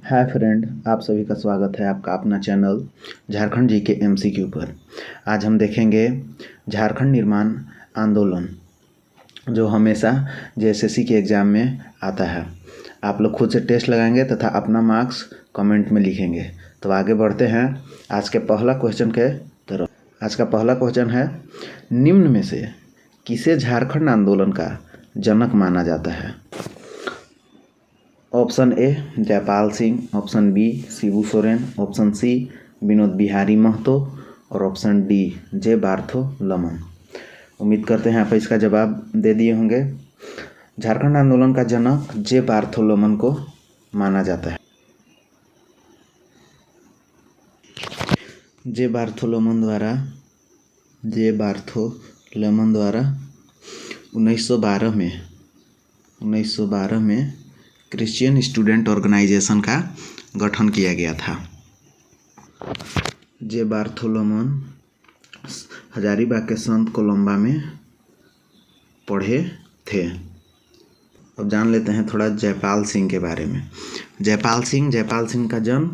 Hi friend, आप सभी का स्वागत है आपका अपना चैनल झारखंड जी के एमसीक्यू पर। आज हम देखेंगे झारखंड निर्माण आंदोलन, जो हमेशा जेएसएससी के एग्ज़ाम में आता है। आप लोग खुद से टेस्ट लगाएंगे तथा अपना मार्क्स कमेंट में लिखेंगे। तो आगे बढ़ते हैं आज के पहला क्वेश्चन के तरफ। आज का पहला क्वेश्चन है, निम्न में से किसे झारखंड आंदोलन का जनक माना जाता है? Option A Jaipal Singh, option B Shibu Soren, option C Vinod Bihari Mahato और ऑप्शन डी जे बार्थोलोमन। उम्मीद करते हैं आप इसका जवाब दे दिए होंगे। झारखंड आंदोलन का जनक जे बार्थोलोमन को माना जाता है। जे बार्थोलोमन द्वारा 1912 में क्रिश्चियन स्टूडेंट ऑर्गेनाइजेशन का गठन किया गया था। जे बार्थोलोमन हजारीबाग के संत कोलंबा में पढ़े थे। अब जान लेते हैं थोड़ा जयपाल सिंह के बारे में। जयपाल सिंह का जन्म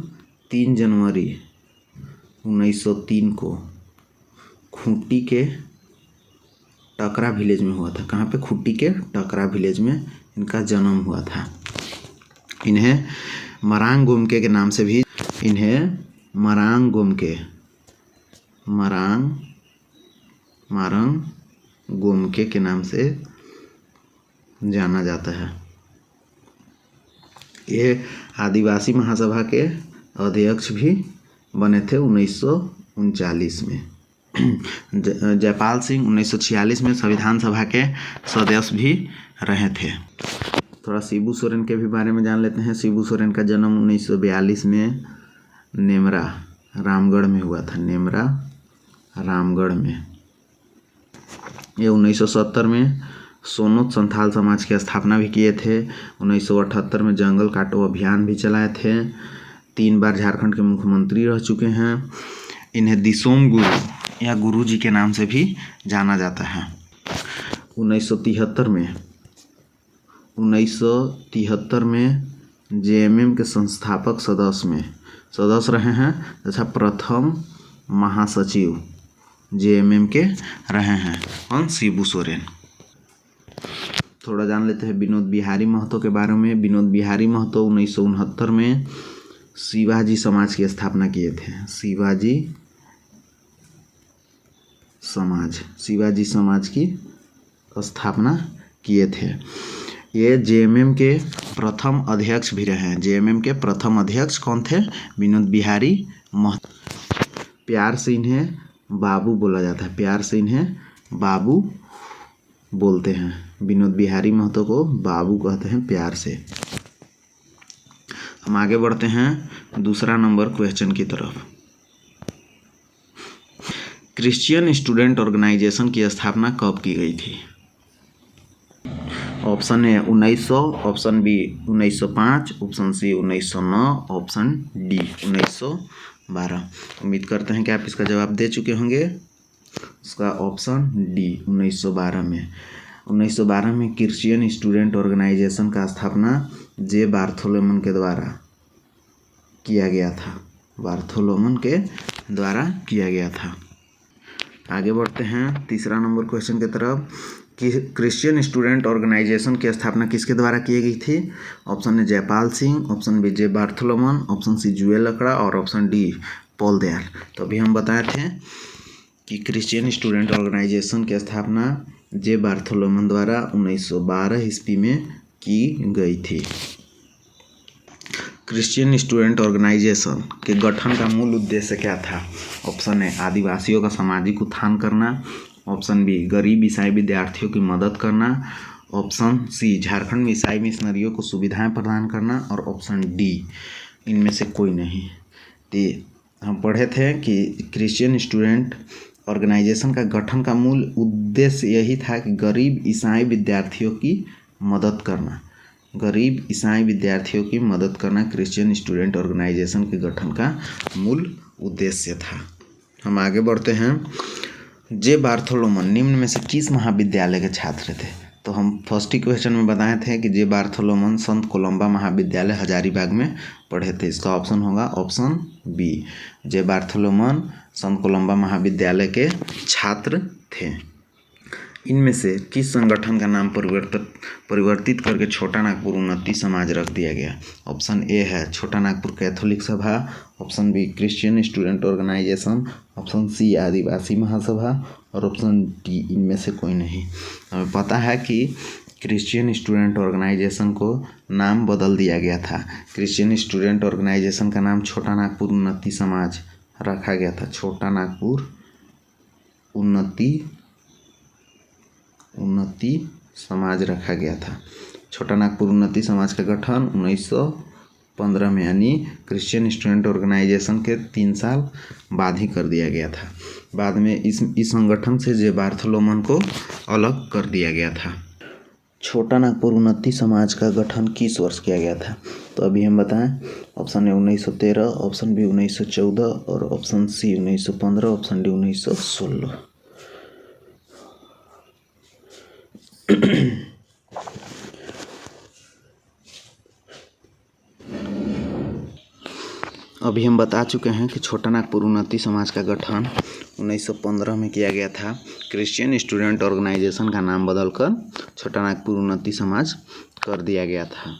3 जनवरी 1903 को खूंटी के टकरा विलेज में हुआ था। कहाँ पे? खूंटी के टकरा विलेज में इनका जन्म हुआ था। इन्हें मरांग गोमके के नाम से भी मारंग गोमके के नाम से जाना जाता है। ये आदिवासी महासभा के अध्यक्ष भी बने थे 1939 में। जयपाल सिंह 1946 में संविधान सभा के सदस्य भी रहे थे। थोड़ा शिबू सोरेन के भी बारे में जान लेते हैं। शिबू सोरेन का जन्म 1942 में नेमरा रामगढ़ में हुआ था। रामगढ़ में। ये 1970 में सोनोत संथाल समाज की स्थापना भी किए थे। 1978 में जंगल काटो अभियान भी चलाए थे। 3 बार झारखंड के मुख्यमंत्री रह चुके हैं। इन्हें दिसोम गुरु या गुरु जी के नाम से भी जाना जाता है। 1973 में जेएमएम के संस्थापक सदस्य रहे हैं तथा प्रथम महासचिव जेएमएम के रहे हैं और शिबू सोरेन। थोड़ा जान लेते हैं विनोद बिहारी महतो के बारे में। विनोद बिहारी महतो 1969 में शिवाजी समाज की स्थापना किए थे। शिवाजी समाज की स्थापना किए थे। ये जेएमएम के प्रथम अध्यक्ष भी रहे हैं। जेएमएम के प्रथम अध्यक्ष कौन थे? विनोद बिहारी महतो। प्यार से इन्हें बाबू बोला जाता है। प्यार से इन्हें बाबू बोलते हैं। विनोद बिहारी महतो को बाबू कहते हैं प्यार से। हम आगे बढ़ते हैं दूसरा नंबर क्वेश्चन की तरफ। क्रिश्चियन स्टूडेंट ऑर्गेनाइजेशन की स्थापना कब की गई थी? Option A 1900, option B 1905, option C 1909, option D 1912। उम्मीद करते हैं कि आप इसका जवाब दे चुके होंगे। उसका ऑप्शन डी 1912 में। 1912 में क्रिश्चियन स्टूडेंट ऑर्गेनाइजेशन का स्थापना जे बार्थोलोमन के द्वारा किया गया था। आगे बढ़ते हैं तीसरा नंबर क्वेश्चन की तरफ कि क्रिश्चियन स्टूडेंट ऑर्गेनाइजेशन की स्थापना किसके द्वारा की गई थी? Option A Jaipal Singh, option B J Bartholomew, option C Juel Lakra और ऑप्शन डी पॉल दयाल। तो अभी हम बताए थे कि क्रिश्चियन स्टूडेंट ऑर्गेनाइजेशन की स्थापना जे बार्थोलोमन द्वारा 1912 ईस्वी में की गई थी। क्रिश्चियन स्टूडेंट ऑर्गेनाइजेशन के गठन का मूल उद्देश्य क्या था? ऑप्शन ए आदिवासियों का सामाजिक उत्थान करना, ऑप्शन बी गरीब ईसाई विद्यार्थियों की मदद करना, ऑप्शन सी झारखंड में ईसाई मिशनरियों को सुविधाएं प्रदान करना और ऑप्शन डी इनमें से कोई नहीं। तो हम पढ़े थे कि क्रिश्चियन स्टूडेंट ऑर्गेनाइजेशन का गठन का मूल उद्देश्य यही था कि गरीब ईसाई विद्यार्थियों की मदद करना क्रिश्चियन स्टूडेंट ऑर्गेनाइजेशन के गठन का मूल उद्देश्य था। हम आगे बढ़ते हैं। जे बार्थोलोमन निम्न में से किस महाविद्यालय के छात्र थे? तो हम फर्स्ट ही क्वेश्चन में बताए थे कि जे बार्थोलोमन संत कोलंबा महाविद्यालय हजारीबाग में पढ़े थे। इसका ऑप्शन होगा ऑप्शन बी, जे बार्थोलोमन संत कोलंबा महाविद्यालय के छात्र थे। इनमें से किस संगठन का नाम परिवर्तित करके छोटा नागपुर उन्नति समाज रख दिया गया? ऑप्शन ए है Chota Nagpur Catholic Sabha, option B Christian Student Organisation, option C Adivasi Mahasabha और ऑप्शन डी इनमें से कोई नहीं। हमें पता है कि क्रिश्चियन स्टूडेंट ऑर्गेनाइजेशन को नाम बदल दिया गया था। क्रिश्चियन स्टूडेंट ऑर्गेनाइजेशन का नाम छोटा नागपुर उन्नति समाज रखा गया था। छोटा नागपुर उन्नति समाज रखा गया था। छोटा नागपुर उन्नति समाज का गठन 1915 में यानी क्रिश्चियन स्टूडेंट ऑर्गेनाइजेशन के 3 साल बाद ही कर दिया गया था। बाद में इस संगठन से जे बार्थोलोमन को अलग कर दिया गया था। छोटा नागपुर उन्नति समाज का गठन किस वर्ष किया गया था? तो अभी हम बताएं, ऑप्शन ए 1913, ऑप्शन बी 1914 और ऑप्शन सी 1915, ऑप्शन डी 1916। अभी हम बता चुके हैं कि छोटा नागपुर उन्नति समाज का गठन 1915 में किया गया था। क्रिश्चियन स्टूडेंट ऑर्गेनाइजेशन का नाम बदलकर छोटा नागपुर उन्नति समाज कर दिया गया था।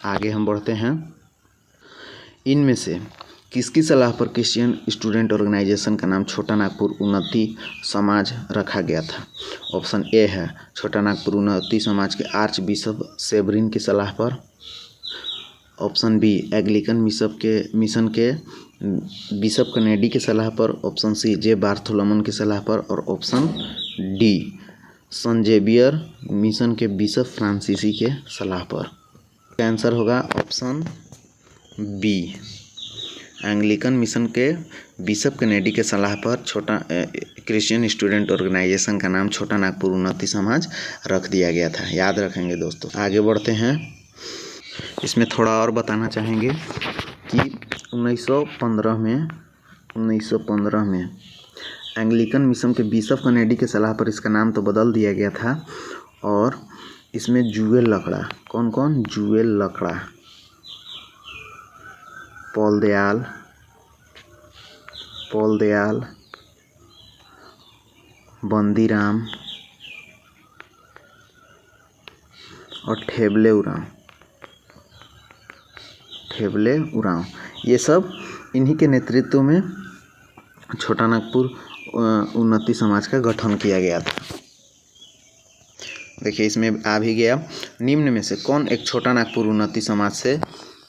आगे हम बढ़ते हैं। इनमें से किसकी सलाह पर क्रिश्चियन स्टूडेंट ऑर्गेनाइजेशन का नाम छोटा नागपुर उन्नति समाज रखा गया था? ऑप्शन ए है छोटा नागपुर उन्नति समाज के आर्च बिशप सेवरिन की सलाह पर, ऑप्शन बी एंग्लिकन मिशन के बिशप कनेडी की सलाह पर, ऑप्शन सी जे बार्थोलोमन की सलाह पर और ऑप्शन डी सन जेवियर मिशन के बिशप फ्रांसीसी के सलाह पर। आंसर होगा ऑप्शन बी, एंग्लिकन मिशन के बिशप कनेडी के सलाह पर क्रिश्चियन स्टूडेंट ऑर्गेनाइजेशन का नाम छोटा नागपुर उन्नति समाज रख दिया गया था। याद रखेंगे दोस्तों। आगे बढ़ते हैं। इसमें थोड़ा और बताना चाहेंगे कि 1915 में एंग्लिकन मिशन के बिशप कनेडी के सलाह पर इसका नाम तो बदल दिया गया था और इसमें जूएल लकड़ा, कौन कौन? जूएल लकड़ा, पॉल दयाल, बंदीराम और ठेबले उरांव, ये सब इन्हीं के नेतृत्व में छोटा नागपुर उन्नति समाज का गठन किया गया था। देखिए इसमें आ भी गया, निम्न में से कौन एक छोटा नागपुर उन्नति समाज से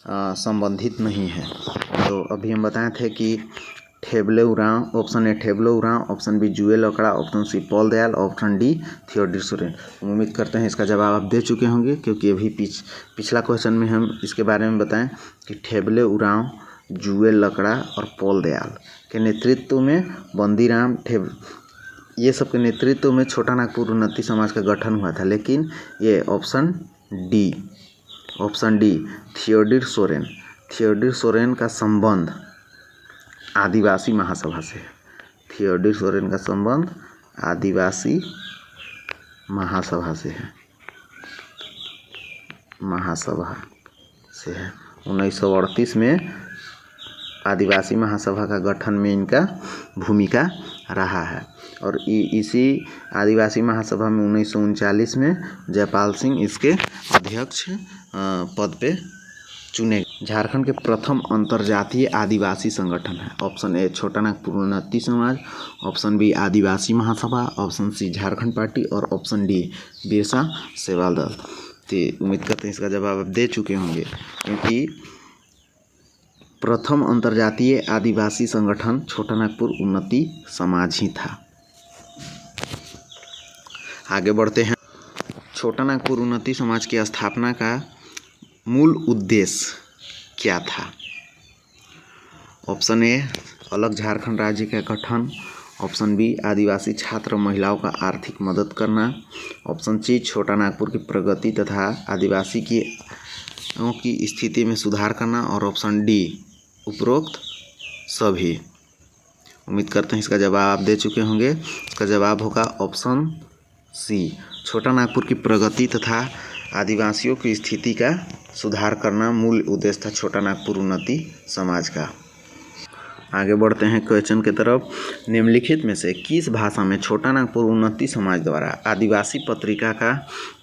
संबंधित नहीं है? तो अभी हम बताए थे कि Theble Oraon, option A Theble Oraon, option B Juel Lakra, option C Paul Dayal, option D Theodore Soren. उम्मीद करते हैं इसका जवाब आप दे चुके होंगे, क्योंकि अभी पिछला क्वेश्चन में हम इसके बारे में बताएं कि ठेबले उरांव, जूएल लकड़ा और पॉल दयाल के नेतृत्व में बंदीराम ये सब के नेतृत्व में छोटा नागपुर उन्नति समाज का गठन हुआ था। लेकिन ये ऑप्शन डी थियोडोर सोरेन का संबंध आदिवासी महासभा से है। थियोडोर सोरेन का संबंध आदिवासी महासभा से है। 1938 में आदिवासी महासभा का गठन में इनका भूमिका रहा है और इसी आदिवासी महासभा में 1939 में जयपाल सिंह इसके अध्यक्ष पद पे चुने। झारखंड के प्रथम अंतर्जातीय आदिवासी संगठन है। ऑप्शन ए छोटा Nagpur Unnati Samaj, option B Adivasi Mahasabha, option सी झारखंड पार्टी और ऑप्शन डी बिरसा सेवा दल। तो उम्मीद करते हैं इसका जवाब आप दे चुके होंगे, क्योंकि प्रथम अंतर्जातीय आदिवासी संगठन छोटा नागपुर उन्नति समाज ही था। आगे बढ़ते हैं। छोटा नागपुर उन्नति समाज की स्थापना का मूल उद्देश्य क्या था? ऑप्शन ए अलग झारखंड राज्य का गठन, ऑप्शन बी आदिवासी छात्र महिलाओं का आर्थिक मदद करना, ऑप्शन सी छोटा नागपुर की प्रगति तथा आदिवासी की स्थिति में सुधार करना और ऑप्शन डी उपरोक्त सभी। उम्मीद करते हैं इसका जवाब आप दे चुके होंगे। इसका जवाब होगा ऑप्शन सी छोटा नागपुर की प्रगति तथा आदिवासियों की स्थिति का सुधार करना मूल उद्देश्य था छोटा नागपुर उन्नति समाज का। आगे बढ़ते हैं क्वेश्चन की तरफ। निम्नलिखित में से किस भाषा में छोटा नागपुर उन्नति समाज द्वारा आदिवासी पत्रिका का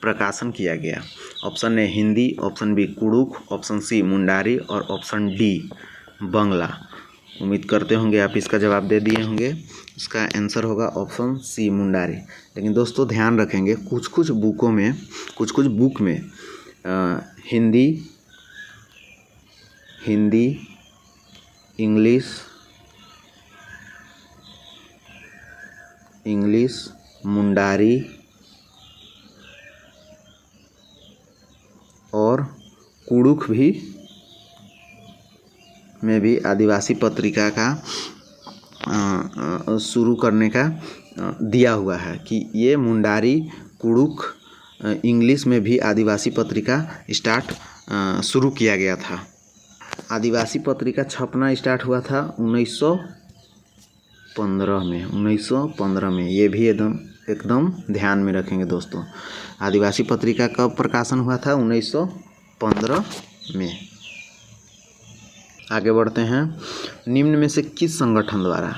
प्रकाशन किया गया? Option A Hindi, option B Kurukh, option C Mundari और ऑप्शन डी बंगला। उम्मीद करते होंगे आप इसका जवाब दे दिए होंगे। इसका आंसर होगा ऑप्शन सी मुंडारी। लेकिन दोस्तों ध्यान रखेंगे कुछ कुछ बुक में हिंदी, इंग्लिश, मुंडारी और कुड़ुख में भी आदिवासी पत्रिका का शुरू करने का दिया हुआ है कि ये मुंडारी, कुड़ुख, इंग्लिश में भी आदिवासी पत्रिका शुरू किया गया था। आदिवासी पत्रिका छपना स्टार्ट हुआ था 1915 में। ये भी एकदम ध्यान में रखेंगे दोस्तों। आदिवासी पत्रिका कब प्रकाशन हुआ था? 1915 में। आगे बढ़ते हैं। निम्न में से किस संगठन द्वारा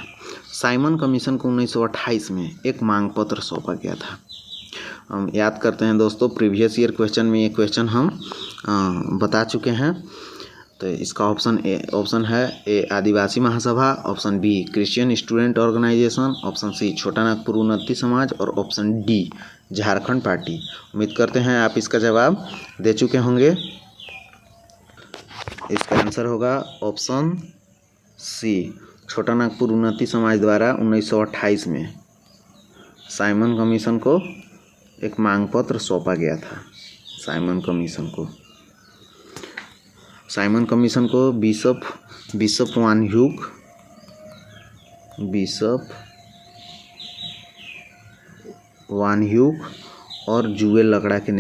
साइमन कमीशन को 1928 में एक मांग पत्र सौंपा गया था? हम याद करते हैं दोस्तों, प्रीवियस ईयर क्वेश्चन में ये क्वेश्चन हम बता चुके हैं। तो इसका ऑप्शन है A Adivasi Mahasabha, option B Christian Student Organisation, option C Chota Nagpur Unnati समाज और ऑप्शन डी झारखंड पार्टी। उम्मीद करते हैं आप इसका जवाब दे चुके होंगे। इसका आंसर होगा ऑप्शन सी छोटा नागपुर उन्नति समाज द्वारा 1928 में साइमन कमीशन को एक मांग पत्र सौंपा गया था। साइमन कमीशन को बिशप वान ह्यूक और जुएल लकड़ा के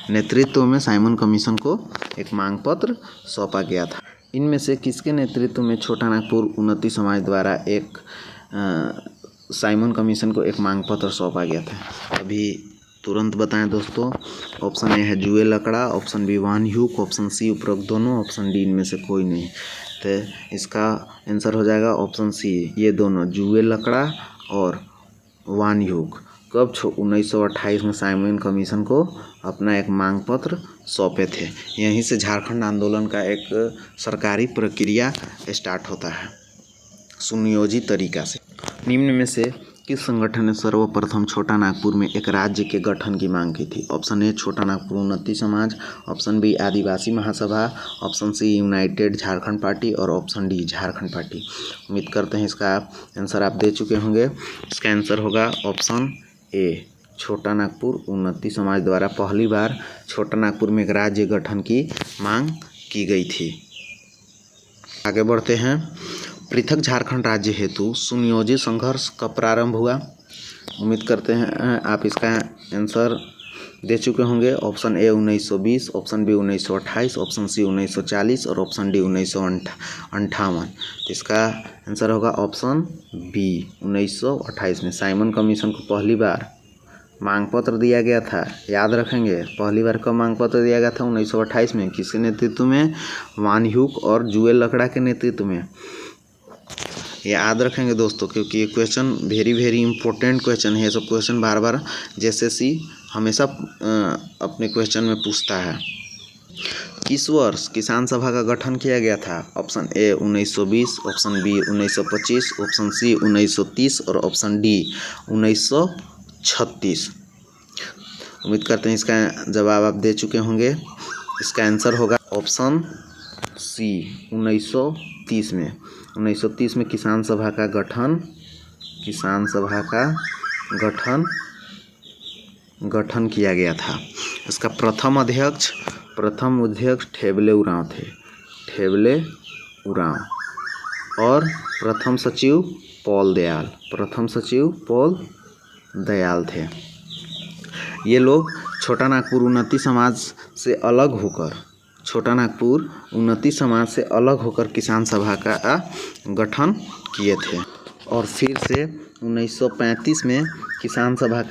नेतृत्व में साइमन कमीशन को एक मांग पत्र सौंपा गया था। इनमें से किसके नेतृत्व में छोटा नागपुर उन्नति समाज द्वारा एक साइमन कमीशन को एक मांग पत्र सौंपा गया था? अभी तुरंत बताएं दोस्तों। ऑप्शन ए है जुएल लकड़ा, ऑप्शन बी वान ह्यूक, ऑप्शन सी उपरोक्त दोनों, ऑप्शन डी इनमें से कोई नहीं। तो इसका आंसर हो जाएगा ऑप्शन सी, ये दोनों जुएल लकड़ा और वान ह्यूक कब 1928 में साइमन कमीशन को अपना एक मांग पत्र सौंपे थे। यहीं से झारखंड आंदोलन का एक सरकारी प्रक्रिया स्टार्ट होता है सुनियोजित तरीका से। निम्न में से किस संगठन ने सर्वप्रथम छोटा नागपुर में एक राज्य के गठन की मांग की थी? ऑप्शन ए छोटा Nagpur Unnati Samaj, option B Adivasi Mahasabha, option C United Jharkhand Party और ऑप्शन डी झारखंड पार्टी। उम्मीद करते हैं इसका आंसर आप दे चुके होंगे। इसका आंसर होगा ऑप्शन ए छोटा नागपुर उन्नति समाज द्वारा पहली बार छोटा नागपुर में एक राज्य गठन की मांग की गई थी। आगे बढ़ते हैं। पृथक झारखंड राज्य हेतु सुनियोजित संघर्ष कब प्रारंभ हुआ? उम्मीद करते हैं आप इसका आंसर दे चुके होंगे। Option A 1920, option B 1928, option C 1940 और ऑप्शन डी 1958। तो इसका आंसर होगा ऑप्शन बी 1928 में साइमन कमीशन को पहली बार मांग पत्र दिया गया था। याद रखेंगे पहली बार कब मांग पत्र दिया गया था? 1928 में। किसके नेतृत्व में? वान ह्यूक और जुएल लकड़ा के नेतृत्व में। याद रखेंगे दोस्तों, क्योंकि ये क्वेश्चन वेरी इंपॉर्टेंट क्वेश्चन है। ये सब क्वेश्चन बार बार JSSC हमेशा अपने क्वेश्चन में पूछता है। किस वर्ष किसान सभा का गठन किया गया था? Option A 1920, option B 1925, option C 1930 और ऑप्शन डी 1936। उम्मीद करते हैं इसका जवाब आप दे चुके होंगे। इसका आंसर होगा ऑप्शन सी 1930 में। 1930 में किसान सभा का गठन किया गया था। इसका प्रथम अध्यक्ष ठेबले उरांव और प्रथम सचिव पॉल दयाल थे। ये लोग छोटा नागपुर उन्नति समाज से अलग होकर किसान सभा का गठन किए थे। और फिर से 1935 में किसान सभा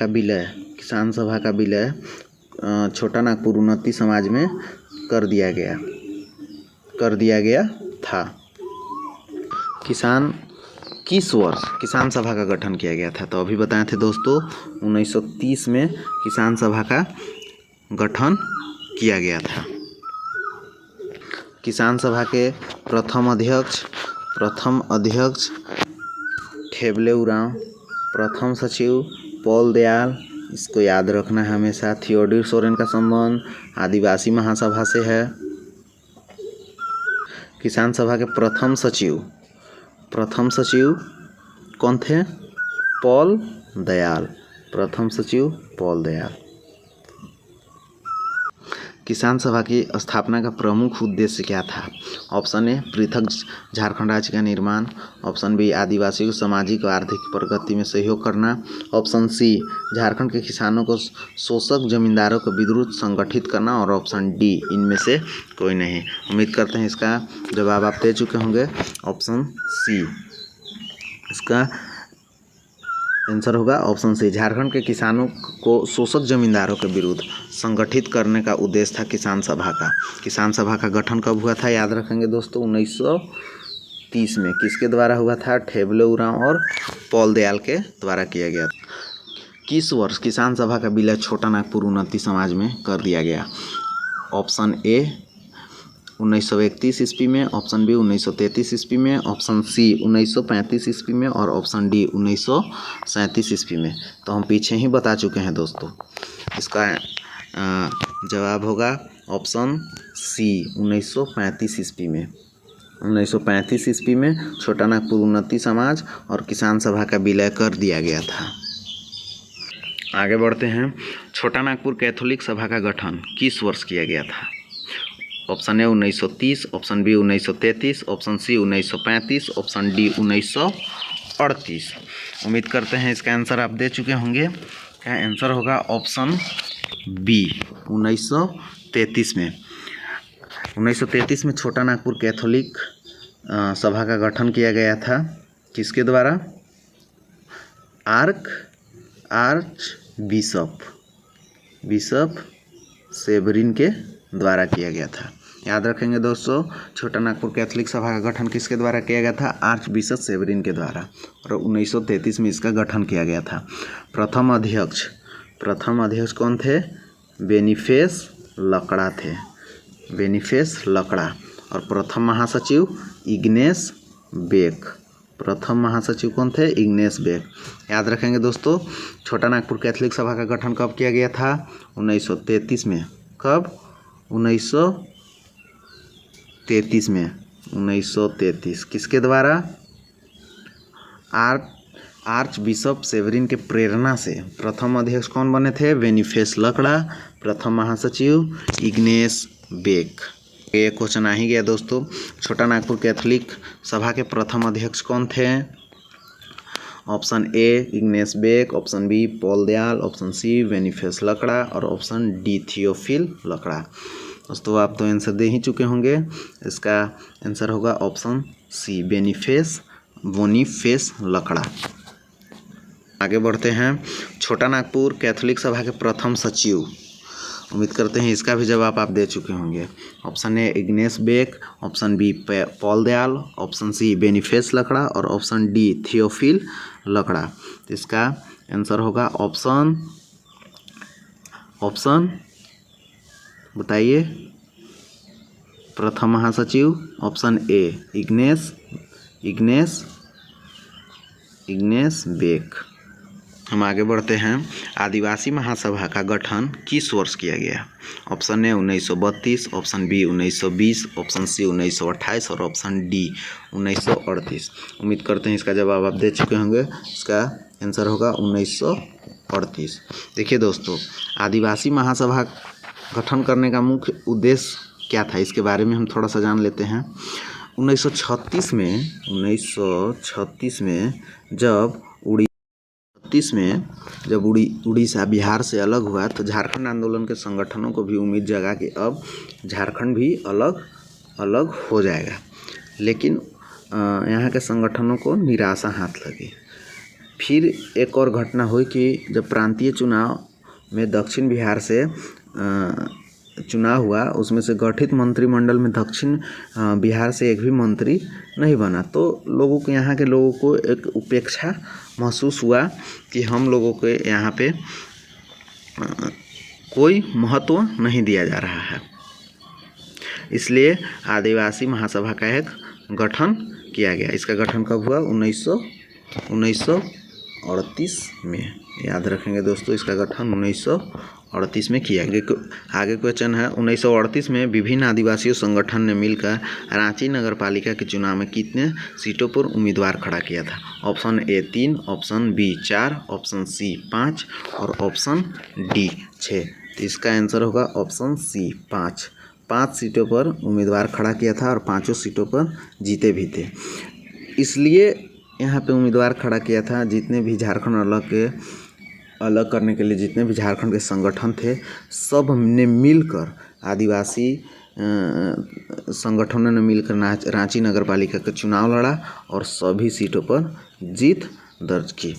का विलय छोटा नागपुर उन्नति समाज में कर दिया गया था। किस वर्ष किसान सभा का गठन किया गया था? तो अभी बताए थे दोस्तों 1930 में किसान सभा का गठन किया गया था। किसान सभा के प्रथम अध्यक्ष ठेबले उरांव, प्रथम सचिव पॉल दयाल, इसको याद रखना है हमेशा। थियोडोर सोरेन का संबंध आदिवासी महासभा से है। किसान सभा के प्रथम सचिव कौन थे? पॉल दयाल। किसान सभा की स्थापना का प्रमुख उद्देश्य क्या था? ऑप्शन ए पृथक झारखंड राज्य का निर्माण, ऑप्शन बी आदिवासियों की सामाजिक और आर्थिक प्रगति में सहयोग करना, ऑप्शन सी झारखंड के किसानों को शोषक जमींदारों के विरुद्ध संगठित करना, और ऑप्शन डी इनमें से कोई नहीं। उम्मीद करते हैं इसका जवाब आप दे चुके होंगे। ऑप्शन सी इसका आंसर होगा। ऑप्शन सी झारखंड के किसानों को शोषक जमींदारों के विरुद्ध संगठित करने का उद्देश्य था किसान सभा का गठन कब हुआ था? याद रखेंगे दोस्तों 1930 में। किसके द्वारा हुआ था? ठेबले उरांव और पॉल दयाल के द्वारा किया गया। किस वर्ष किसान सभा का विलय छोटा नागपुर उन्नति समाज में कर दिया गया? ऑप्शन ए 1931 ईस्वी में, ऑप्शन बी 1933 ईस्वी में, ऑप्शन सी 1935 ईस्वी में, और ऑप्शन डी 1937 ईस्वी में। तो हम पीछे ही बता चुके हैं दोस्तों। इसका जवाब होगा ऑप्शन सी 1935 ईस्वी में। 1935 ईस्वी में छोटा नागपुर उन्नति समाज और किसान सभा का विलय कर दिया गया था। आगे बढ़ते हैं। छोटा नागपुर कैथोलिक सभा का गठन किस वर्ष किया गया था? Option A 1930, option B 1933, option C 1935, option D 1938। उम्मीद करते हैं इसका आंसर आप दे चुके होंगे। क्या आंसर होगा? ऑप्शन बी 1933 में। 1933 में छोटा नागपुर कैथोलिक सभा का गठन किया गया था। किसके द्वारा? आर्च बिशप सेवरिन के द्वारा किया गया था। याद रखेंगे दोस्तों, छोटा नागपुर कैथोलिक सभा का गठन किसके द्वारा किया गया था? आर्च बिशप सेवरिन के द्वारा, और 1933 में इसका गठन किया गया था। प्रथम अध्यक्ष कौन थे? बेनिफेस लकड़ा। और प्रथम महासचिव इग्नेस बेक। कौन थे? इग्नेस बेक। याद रखेंगे दोस्तों, छोटा नागपुर कैथोलिक सभा का गठन कब किया गया था? 1933 में। कब? 1933 में। 1933 किसके द्वारा? आर्च बिशप सेवरिन के प्रेरणा से। प्रथम अध्यक्ष कौन बने थे? बेनिफेस लकड़ा। प्रथम महासचिव इग्नेस बेक। ये क्वेश्चन आ ही गया दोस्तों। छोटा नागपुर कैथोलिक सभा के प्रथम अध्यक्ष कौन थे? Option A Ignace Beck, option B Paul Dayal, option C Boniface Lakra, और ऑप्शन डी थियोफिल लकड़ा। दोस्तों आप तो आंसर दे ही चुके होंगे। इसका आंसर होगा ऑप्शन सी बोनीफेस लकड़ा। आगे बढ़ते हैं। छोटा नागपुर कैथोलिक सभा के प्रथम सचिव। उम्मीद करते हैं इसका भी जवाब आप दे चुके होंगे। Option A Ignace Beck, option B Paul Dayal, option C Boniface Lakra, और ऑप्शन डी थियोफिल लकड़ा। तो इसका आंसर होगा ऑप्शन बताइए। प्रथम महासचिव ऑप्शन ए इग्नेस बेक। हम आगे बढ़ते हैं। आदिवासी महासभा का गठन किस वर्ष किया गया? Option A 1932, option B 1920, option C 1928, और ऑप्शन डी 1938। उम्मीद करते हैं इसका जवाब आप दे चुके होंगे। इसका आंसर होगा 1938। देखिए दोस्तों, आदिवासी महासभा गठन करने का मुख्य उद्देश्य क्या था, इसके बारे में हम थोड़ा सा जान लेते हैं। 1936 में जब उड़ीसा बिहार से अलग हुआ तो झारखंड आंदोलन के संगठनों को भी उम्मीद जगा कि अब झारखंड भी अलग हो जाएगा। लेकिन यहाँ के संगठनों को निराशा हाथ लगी। फिर एक और घटना हुई कि जब प्रांतीय चुनाव में दक्षिण बिहार से चुनाव हुआ, उसमें से गठित मंत्रिमंडल में दक्षिण बिहार से एक भी मंत्री नहीं बना, तो लोगों को, यहाँ के लोगों को एक उपेक्षा महसूस हुआ कि हम लोगों के यहाँ पे कोई महत्व नहीं दिया जा रहा है। इसलिए आदिवासी महासभा का एक गठन किया गया। इसका गठन कब हुआ? 1938 में। याद रखेंगे दोस्तों, इसका गठन 1938 में किया गया। आगे क्वेश्चन है, 1938 में विभिन्न आदिवासी संगठन ने मिलकर रांची नगर पालिका के चुनाव में कितने सीटों पर उम्मीदवार खड़ा किया था? Option A 3, option B 4, option C 5 और ऑप्शन डी 6। तो इसका आंसर होगा ऑप्शन सी 5। 5 सीटों पर उम्मीदवार खड़ा किया था और 5 सीटों पर जीते भी थे। इसलिए यहाँ पे उम्मीदवार खड़ा किया था। जितने भी झारखंड अलग करने के लिए जितने भी झारखंड के संगठन थे, सब ने मिलकर, आदिवासी संगठनों ने मिलकर रांची नगर पालिका का चुनाव लड़ा और सभी सीटों पर जीत दर्ज की।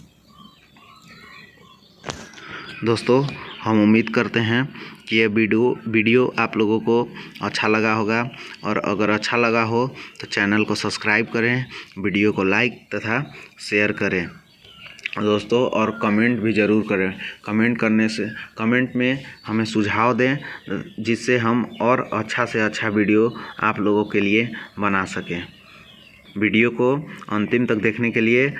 दोस्तों, हम उम्मीद करते हैं कि ये वीडियो आप लोगों को अच्छा लगा होगा, और अगर अच्छा लगा हो तो चैनल को सब्सक्राइब करें, वीडियो को लाइक तथा शेयर करें दोस्तों, और कमेंट भी ज़रूर करें। कमेंट में हमें सुझाव दें, जिससे हम और अच्छा से अच्छा वीडियो आप लोगों के लिए बना सकें। वीडियो को अंतिम तक देखने के लिए